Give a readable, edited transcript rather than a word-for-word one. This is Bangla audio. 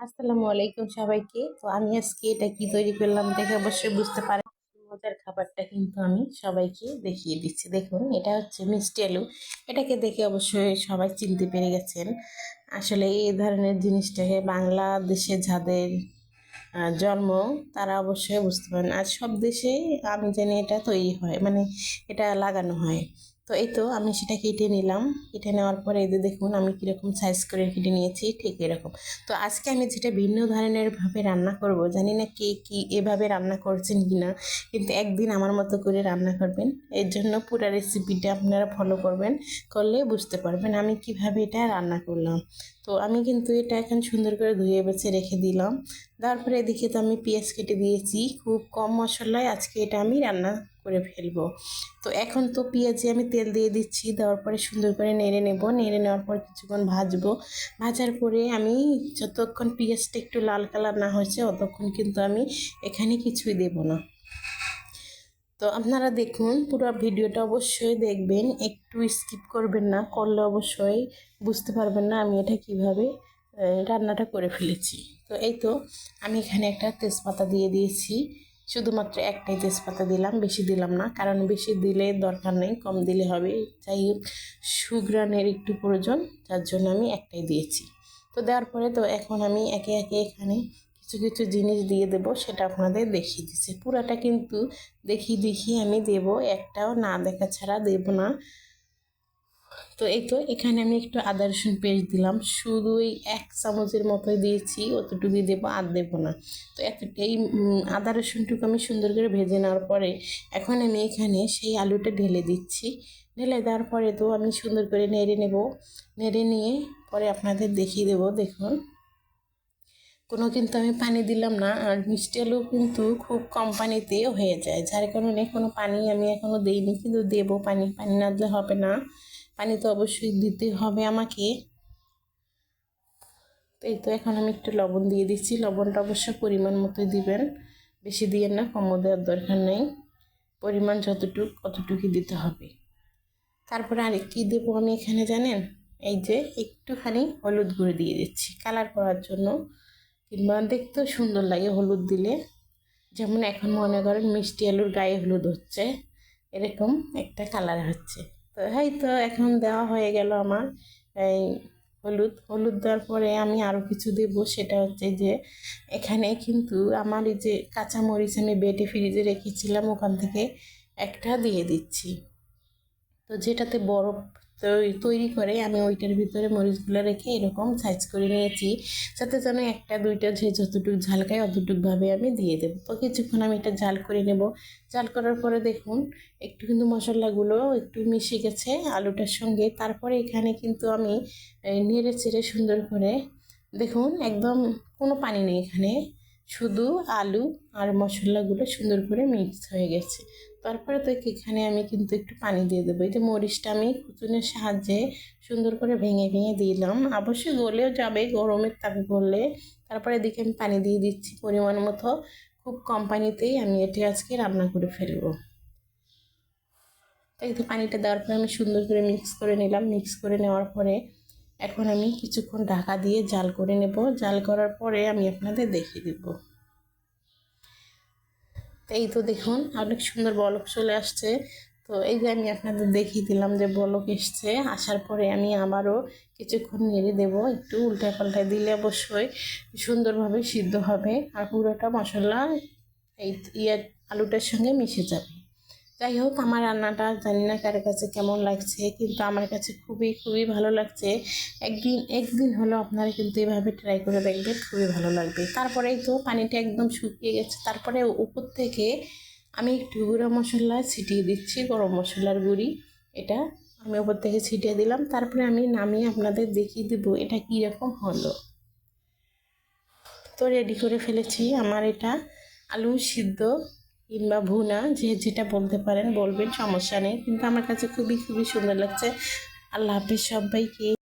আসসালামু আলাইকুম সবাইকে। তো আমি আজকে এটা কি তৈরি করলাম দেখে অবশ্যই বুঝতে পারেন। মজার খাবারটা কিন্তু আমি সবাইকে দেখিয়ে দিচ্ছি। দেখুন, এটা হচ্ছে মিষ্টি আলু। এটাকে দেখে অবশ্যই সবাই চিনতে পেরে গেছেন। আসলে এই ধরনের জিনিসটাকে বাংলাদেশে যাদের জন্ম, তারা অবশ্যই বুঝতে পারেন। আর সব দেশেই আমি জানি এটা তৈরি হয়, মানে এটা লাগানো হয়। তো এই তো আমি সেটা কেটে নিলাম। কেটে নেওয়ার পরে এই যে দেখুন আমি কীরকম সাইজ করে কেটে নিয়েছি, ঠিক এরকম। তো আজকে আমি যেটা ভিন্ন ধরনের ভাবে রান্না করব, জানি না কে কি এভাবে রান্না করছেন কিনা, কিন্তু একদিন আমার মতো করে রান্না করবেন। এর জন্য পুরো রেসিপিটা আপনারা ফলো করবেন, করলে বুঝতে পারবেন আমি কিভাবে এটা রান্না করলাম। তো আমি কিন্তু এটা এখন সুন্দর করে ধুয়ে বেছে রেখে দিলাম। তারপরে এদিকে তো আমি পেঁয়াজ কেটে দিয়েছি, খুব কম মশলায় আজকে এটা আমি রান্না করে ফেলবো। তো এখন তো পেঁয়াজে আমি তেল দিয়ে দিচ্ছি, দেওয়ার পরে সুন্দর করে নেড়ে নেব। নেড়ে নেওয়ার পর কিছুক্ষণ ভাজবো। ভাজার পরে আমি যতক্ষণ পেঁয়াজটা একটু লাল কালার না হয়েছে ততক্ষণ কিন্তু আমি এখানে কিছুই দেব না। তো আপনারা দেখুন, পুরো ভিডিওটা অবশ্যই দেখবেন, একটু স্কিপ করবেন না, করলে অবশ্যই বুঝতে পারবেন না আমি এটা কিভাবে রান্নাটা করে ফেলেছি। তো এই তো আমি এখানে একটা তেজপাতা দিয়ে দিয়েছি, শুধুমাত্র একটাই তেজপাতা দিলাম, বেশি দিলাম না, কারণ বেশি দিলে দরকার নেই, কম দিলে হবে। যাই হোক, সুঘ্রাণের একটু প্রয়োজন, যার জন্য আমি একটাই দিয়েছি। তো দেওয়ার পরে তো এখন আমি একে একে এখানে কিছু কিছু জিনিস দিয়ে দেব, সেটা আপনাদের দেখিয়ে দিচ্ছি। পুরাটা কিন্তু দেখিয়ে আমি দেব, একটাও না দেখা ছাড়া দেব না। তো এই তো এখানে আমি একটু আদা রসুন পেস্ট দিলাম, শুধু ওই 1 চামচের মতোই দিয়েছি, অতটুকুই দেবো, আর দেবো না। তো এতটাই আদা রসুনটুকু আমি সুন্দর করে ভেজে নেওয়ার পরে এখন আমি এখানে সেই আলুটা ঢেলে দিচ্ছি। ঢেলে দেওয়ার পরে তো আমি সুন্দর করে নেড়ে নেব। নেড়ে নিয়ে পরে আপনাদের দেখিয়ে দেবো। দেখুন, কোনো কিন্তু আমি পানি দিলাম না, আর মিষ্টি আলু কিন্তু খুব কম পানিতেও হয়ে যায়, যার কারণে কোনো পানি আমি এখনও দিইনি, কিন্তু দেবো পানি। পানি না দিলে হবে না, পানি তো অবশ্যই দিতে হবে আমাকে। তো এই তো এখন আমি একটু লবণ দিয়ে দিচ্ছি। লবণটা অবশ্য পরিমাণ মতোই দিবেন, বেশি দিয়ে না, কমও দেওয়ার দরকার নেই, পরিমাণ যতটুকু অতটুকুই দিতে হবে। তারপরে আর কি দেবো আমি এখানে জানেন, এই যে একটুখানি হলুদ গুঁড়ো দিয়ে দিচ্ছি কালার করার জন্য, কিংবা দেখতেও সুন্দর লাগে হলুদ দিলে। যেমন এখন মনে করেন মিষ্টি আলুর গায়ে হলুদ হচ্ছে, এরকম একটা কালার হচ্ছে। তো এই তো এখন দেওয়া হয়ে গেল আমার এই হলুদ দেওয়ার পরে আমি আরও কিছু দেবো, সেটা হচ্ছে যে এখানে কিন্তু আমার এই যে কাঁচামরিচ আমি বেটে ফ্রিজে রেখেছিলাম, ওখান থেকে একটা দিয়ে দিচ্ছি। তো যেটাতে বরফ তৈরি করে আমি ওইটার ভিতরে মরিচগুলো রেখে এরকম সাইজ করে নিয়েছি, যাতে যেন একটা দুইটা যে যতটুকু ঝাল খায় অতটুকুভাবে আমি দিয়ে দেবো। তো কিছুক্ষণ আমি এটা ঝাল করে নেব। ঝাল করার পরে দেখুন একটু কিন্তু মশলাগুলো একটু মিশে গেছে আলুটার সঙ্গে। তারপরে এখানে কিন্তু আমি নেড়ে চেড়ে সুন্দর করে, দেখুন একদম কোনো পানি নেই এখানে, শুধু আলু আর মশলাগুলো সুন্দর করে মিক্স হয়ে গেছে। তারপরে তো এখানে আমি কিন্তু একটু পানি দিয়ে দেবো। এই যে মরিচটা আমি কুচুনের সাহায্যে সুন্দর করে ভেঙে ভেঙে দিলাম, অবশ্যই গলেও যাবে গরমের তাপে করলে। তারপরে এদিকে আমি পানি দিয়ে দিচ্ছি পরিমাণ মতো, খুব কম পানিতেই আমি এটা আজকে রান্না করে ফেলবো। তাই তো পানিটা দেওয়ার পরে আমি সুন্দর করে মিক্স করে নিলাম। মিক্স করে নেওয়ার পরে এখন আমি কিছুক্ষণ ঢাকা দিয়ে জাল করে নেব। জাল করার পরে আমি আপনাদের দেখিয়ে দেবো। এই তো দেখুন অনেক সুন্দর বলক চলে আসছে। তো এই যে আমি আপনাদের দেখিয়ে দিলাম যে বলক এসছে, আসার পরে আমি আবারও কিছুক্ষণ নেড়ে দেবো, একটু উল্টায় পাল্টায় দিলে অবশ্যই সুন্দরভাবে সিদ্ধ হবে আর পুরোটা মশলা এই আলুটার সঙ্গে মিশে যাবে। যাই হোক, আমার রান্নাটা জানি না কার কাছে কেমন লাগছে, কিন্তু আমার কাছে খুবই খুবই ভালো লাগছে। একদিন হলেও আপনারা কিন্তু এভাবে ট্রাই করে দেখবেন, খুবই ভালো লাগবে। তারপরেই তো পানিটা একদম শুকিয়ে গেছে, তারপরে উপর থেকে আমি একটু গুঁড়ো মশলা ছিটিয়ে দিচ্ছি, গরম মশলার গুঁড়ি, এটা আমি উপর থেকে ছিটিয়ে দিলাম। তারপরে আমি নামিয়ে আপনাদের দেখিয়ে দেবো এটা কীরকম হলো। তো রেডি করে ফেলেছি আমার এটা আলু সিদ্ধ কিংবা ভুনা, যে যেটা বলতে পারেন বলবেন, সমস্যা নেই, কিন্তু আমার কাছে খুবই খুবই সুন্দর লাগছে। আল্লাহ হাফিজ সবাইকে।